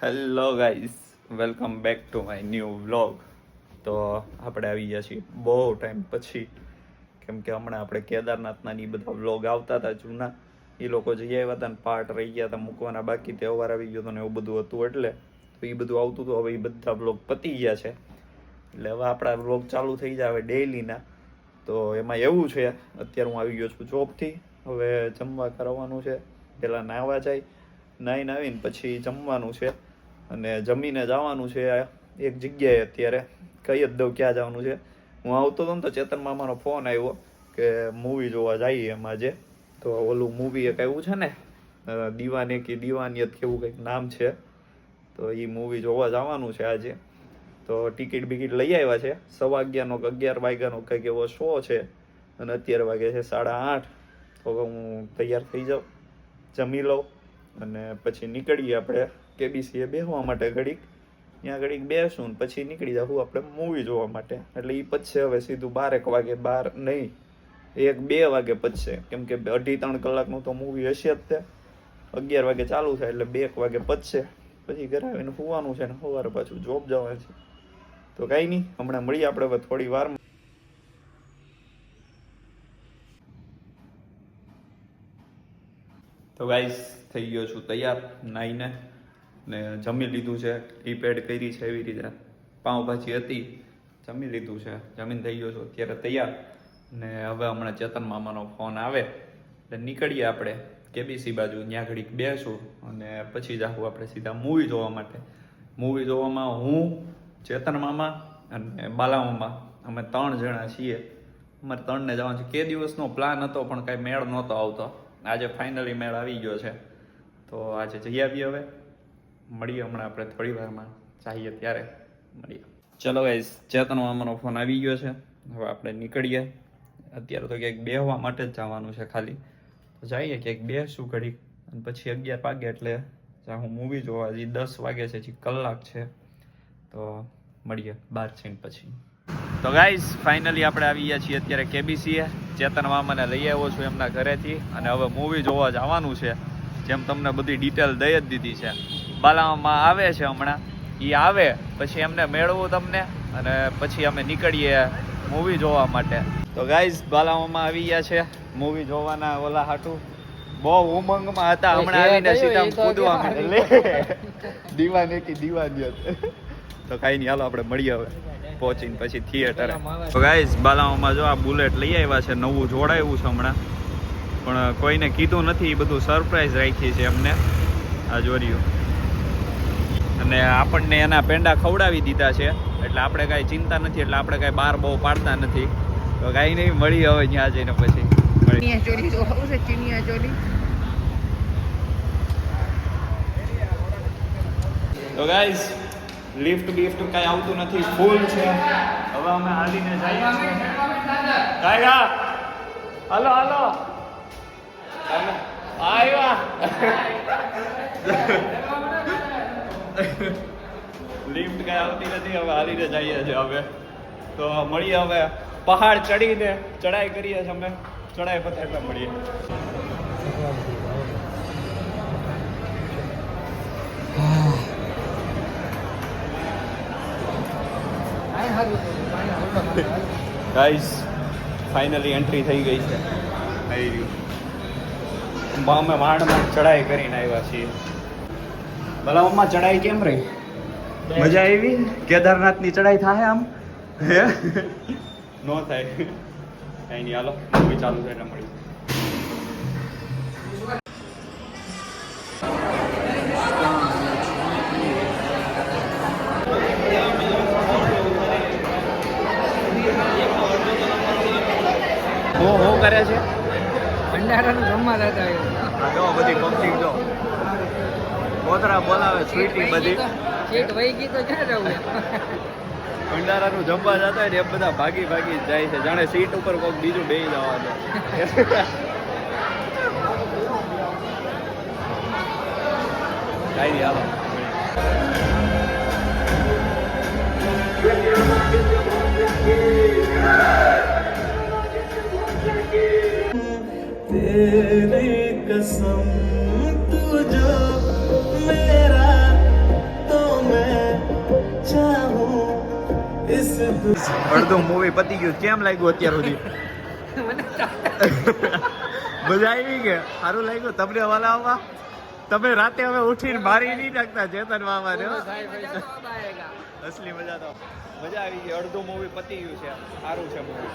Hello guys, welcome back to my new vlog. તો આપણે આવી ગયા છીએ બહુ ટાઈમ પછી, કેમ કે હમણાં આપણે કેદારનાથના એ બધા વ્લોગ આવતા હતા જૂના, એ લોકો જઈ આવ્યા હતા ને પાર્ટ રહી ગયા હતા મૂકવાના બાકી, તહેવાર આવી ગયો હતો ને એવું બધું હતું, એટલે તો એ બધું આવતું હતું. હવે એ બધા વ્લોગ પતી ગયા છે એટલે હવે આપણા વ્લોગ ચાલુ થઈ જાય હવે ડેઈલીના. તો એમાં એવું છે, અત્યારે હું આવી ગયો છું જોબથી, હવે જમવા કરવાનું છે. પહેલાં નાહવા જાય, નાહીને આવીને પછી જમવાનું છે અને જમીને જવાનું છે એક જગ્યાએ. અત્યારે કહી જ દઉં ક્યાં જવાનું છે. હું આવતો હતો ને તો ચેતન મામાનો ફોન આવ્યો કે મૂવી જોવા જઈએ એમાં જે, તો ઓલું મૂવી એક આવ્યું છે ને દીવાને કે દીવાનિયત કેવું કંઈક નામ છે, તો એ મૂવી જોવા જવાનું છે આજે. તો ટિકિટ બિકિટ લઈ આવ્યા છે. 11:15 કે 11 વાગ્યાનો કંઈક એવો શો છે અને અત્યારે વાગે છે 8:30. તો હું તૈયાર થઈ જાઉં, જમી લઉં અને પછી નીકળીએ આપણે કેબીસીએ બેસવા માટે. ઘડીક ત્યાં ઘડીક બેસું ને પછી નીકળી જાઉં આપણે મૂવી જોવા માટે. એટલે એ પચશે હવે સીધું 12 વાગે, 12 નહીં 1-2 વાગે પચશે, કેમ કે 2.5-3 કલાકનું તો મૂવી હશે જ તે. 11 વાગે ચાલુ થાય એટલે 2 વાગે પચશે. પછી ઘરે આવીને સુવાનું છે ને સવારે પાછું જોબ જવાનું છે. તો કાંઈ નહીં, હમણાં મળીએ આપણે હવે થોડી વારમાં. તો ગાઈસ, થઈ ગયો છું તૈયાર નાહીને ને જમી લીધું છે. ટીપેડ કરી છે એવી રીતે, પાઉંભાજી હતી, જમી લીધું છે, જમીન થઈ ગયો છું અત્યારે તૈયાર. ને હવે હમણાં ચેતન મામાનો ફોન આવે એટલે નીકળીએ આપણે કેબીસી બાજુ, ત્યાં ઘડીક બેસું અને પછી જાઉં આપણે સીધા મૂવી જોવા માટે. મૂવી જોવામાં હું, ચેતન મામા અને બાલા મામા, અમે 3 જણા છીએ. અમારે 3ને જવાનું છે. કે દિવસનો પ્લાન હતો પણ કાંઈ મેળ નહોતો આવતો. આજે ફાઇનલી મેળ આવી ગયો છે, તો આજે જઈ આવીએ. હવે મળીએ હમણાં આપણે થોડી વારમાં, ચાહીએ ત્યારે મળીએ. ચલો ગાઈસ, ચેતન મામાનો ફોન આવી ગયો છે, હવે આપણે નીકળીએ. અત્યારે તો ક્યાંક બેસવા માટે જ જવાનું છે ખાલી, તો જઈએ ક્યાંક બેસું ઘડીક અને પછી 11 વાગે એટલે હું મૂવી જોવા. હજી 10 વાગે છે, હજી કલાક છે, તો મળીએ 12 પછી. તો ગાઈસ, ફાઇનલી આપણે આવી ગયા છીએ અત્યારે કેબીસીએ. ચેતન મામાને લઈ આવ્યો છું એમના ઘરેથી અને હવે મૂવી જોવા જવાનું છે. જેમ તમને બધી ડિટેલ દઈ જ દીધી છે. બાલામાં આવે છે હમણાં, એ આવે પછી એમને મેળવું તમને અને પછી અમે નીકળીએ મૂવી જોવા માટે. તો ગાઈસ, બાલામાં આવી ગયા છે મૂવી જોવાના ઓલા હાટું. બહુ ઉમંગમાં હતા, હમણાં આવીને સીધા કૂદવા માંડે દીવાની કે દીવાનિયત. તો કાંઈ નહીં, હાલો આપણે મળીએ હવે પહોંચીને પછી થિયેટરે. તો ગાઈસ, બાલામાં જો આ બુલેટ લઈ આવ્યા છે, નવું જોડાયું છે હમણાં, પણ કોઈને કીધું નથી, એ બધું સરપ્રાઈઝ રાખી છે એમને. આ જોર્યું અને આપણને એના પેંડા ખવડાવી દીધા છે એટલે આપણે કાંઈ ચિંતા નથી, એટલે આપણે કાંઈ બહાર બહુ પાડતા નથી. તો કાંઈ નહીં, મળીએ હવે ત્યાં જઈને પછી. તો ગાઈસ, લિફ્ટ બિફ્ટ કાંઈ આવતું નથી, ફૂલ છે. હવે અમે હાલીને જઈએ છીએ. કાંઈ હાલો હાલો આવ્યા. લિફ્ટ કાંઈ આવતી નથી, હવે હાલીને જઈએ છીએ. હવે તો મળીએ, હવે પહાડ ચડીને ચડાઈ કરીએ છીએ અમે. ચડાઈ પતે એટલે મળીએ. ગાઈસ, ફાઇનલી એન્ટ્રી થઈ ગઈ છે. આવી રહ્યું, અમે માંડમાં ચડાઈ કરીને આવ્યા છીએ. બલામાં ચડાઈ કેમ રહી? મજા આવી? કેદારનાથની ચડાઈ થાય આમ? હે નો થાય. કઈ નહીં, હાલો મૂવી ચાલુ થાય એટલે મળી. શું કરે છે? ભંડારાનું જમવા જતા આ જો બધી પબ્લિક જો કોતરા બોલાવે, સ્વીટી બધી સીટ વહી ગઈ તો ક્યાં જવું? ભંડારાનું જમવા જતા હોય ને એ બધા ભાગી ભાગી જાય છે, જાણે સીટ ઉપર કોઈક બીજું બેસી જવા દે. કાંઈ નહીં, હાલો. तेरी कसम तू जो मेरा અડધું મૂવી પતી ગયું. કેમ લાગ્યું અત્યાર સુધી? મજા આવી કે સારું લાગ્યું તમને? વાલામાં તમે રાતે હવે ઉઠીને મારી નહીં નાખતા ચેતન મામાને હો? અસલી મજા તો મજા આવી ગઈ. અડધું મૂવી પતી ગયું છે. સારું છે મૂવી.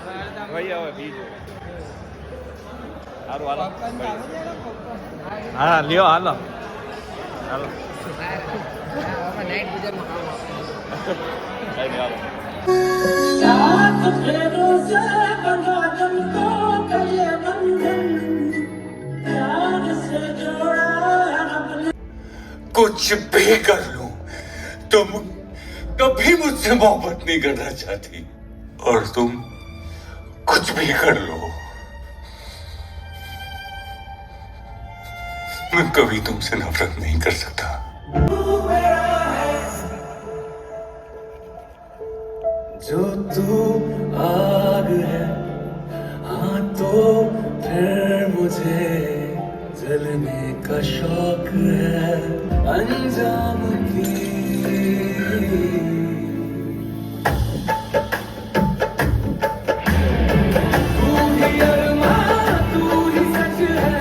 ભાઈ હવે બીજું સારું હાલો. હા લ્યો હાલો હાલો. નાઇટ બજારમાં હાલો. साथ फेरों से बंधा तुमको ये बंधन प्यार से जोड़ा रब ने कुछ भी कर लूं तुम कभी मुझसे मोहब्बत नहीं करना चाहती और तुम कुछ भी कर लो मैं कभी तुमसे नफरत नहीं कर सकता जो तू आग है हाँ तो फिर मुझे जलने का शौक है अंजाम की तू ही अरमान तू ही सच है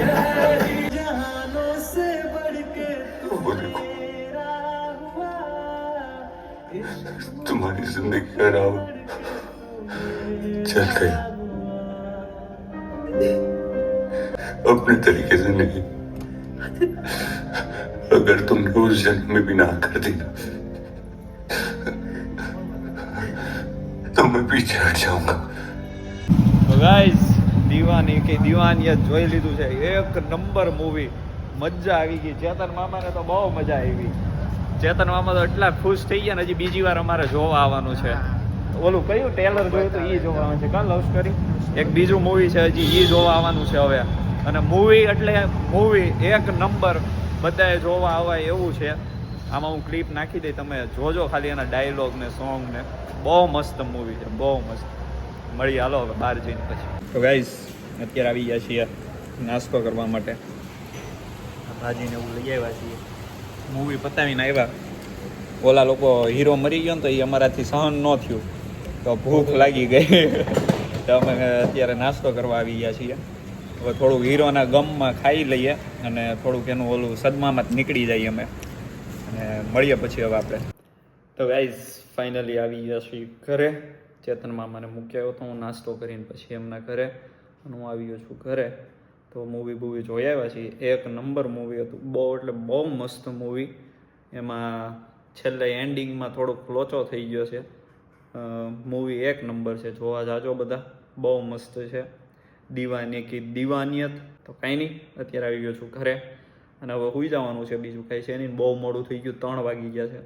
गहरी जहानों से बढ़ के तू मेरा हुआ तुम्हारी जिंदगी का राव चल गया अपने तरीके से नहीं अगर तुमने उस जन्म में भी ना कर दी तो मैं पीछे हट जाऊंगा તો ગાઈસ દીવાની કે દીવાનિયત જોઈ લીધું છે. એક નંબર મૂવી. મજા આવી ગઈ. ચેતન મામાને તો બહુ મજા આવી. ચેતન મામા તો એટલા ખુશ થઈ ગયા ને હજી બીજી વાર અમારે જોવા આવવાનું છે. ઓલું કયું ટેલર જોયું તો એ જોવા આવવાનું છે. કાં લવ સ્ટોરી એક બીજું મૂવી છે હજી એ જોવા આવવાનું છે હવે. અને મૂવી એટલે મૂવી એક નંબર. બધાએ જોવા આવાય એવું છે. આમાં હું ક્લિપ નાખી દઈ તમે જોજો ખાલી એના ડાયલોગ ને સોંગ ને. બહુ મસ્ત મૂવી છે બહુ મસ્ત. મળી હાલો હવે બહાર જઈને પછી. તો ગાઈસ અત્યારે આવી ગયા છીએ નાસ્તો કરવા માટે. ભાજીને એવું લઈ આવ્યા છીએ. મૂવી પતાવીને આવ્યા. ઓલા લોકો હીરો મરી ગયો ને તો એ અમારાથી સહન ન થયું તો ભૂખ લાગી ગઈ તો અમે અત્યારે નાસ્તો કરવા આવી ગયા છીએ. હવે થોડુંક હીરોના ગમમાં ખાઈ લઈએ અને થોડુંક એનું ઓલું સદમામાં નીકળી જઈએ અમે અને મળીએ પછી હવે આપણે. તો ગાઈઝ ફાઇનલી આવી ગયા છીએ ઘરે. ચેતન મામાને મૂક્યો હતો હું નાસ્તો કરીને પછી એમના ઘરે અને હું આવી ગયો છું ઘરે. તો મૂવી બૂવી જોઈ આવ્યા છીએ. એક નંબર મૂવી હતું. બહુ એટલે બહુ મસ્ત મૂવી. એમાં છેલ્લે એન્ડિંગમાં થોડોક લોચો થઈ ગયો છે. મૂવી એક નંબર છે. જોવા જાજો બધા. બહુ મસ્ત છે. દીવાની કી દીવાનિયત. તો કાંઈ નહીં અત્યારે આવી ગયો છું ઘરે અને હવે સૂઈ જવાનું છે. બીજું કાંઈ છે નહીં. બહુ મોડું થઈ ગયું. 3 વાગી ગયા છે.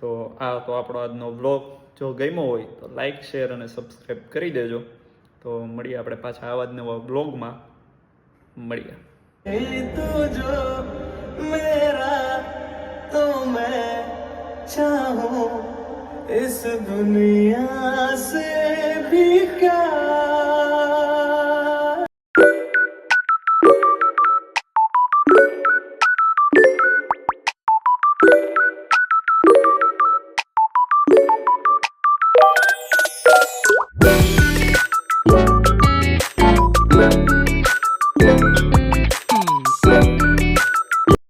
તો આ તો આપણો આજનો વ્લોગ. જો ગમ્યો હોય તો લાઈક શેર અને સબસ્ક્રાઈબ કરી દેજો. તો મળીએ આપણે પાછા આવા જ નવા વ્લોગમાં. મળીએ. तू जो मेरा तो मैं चाहूं इस दुनिया से भी क्या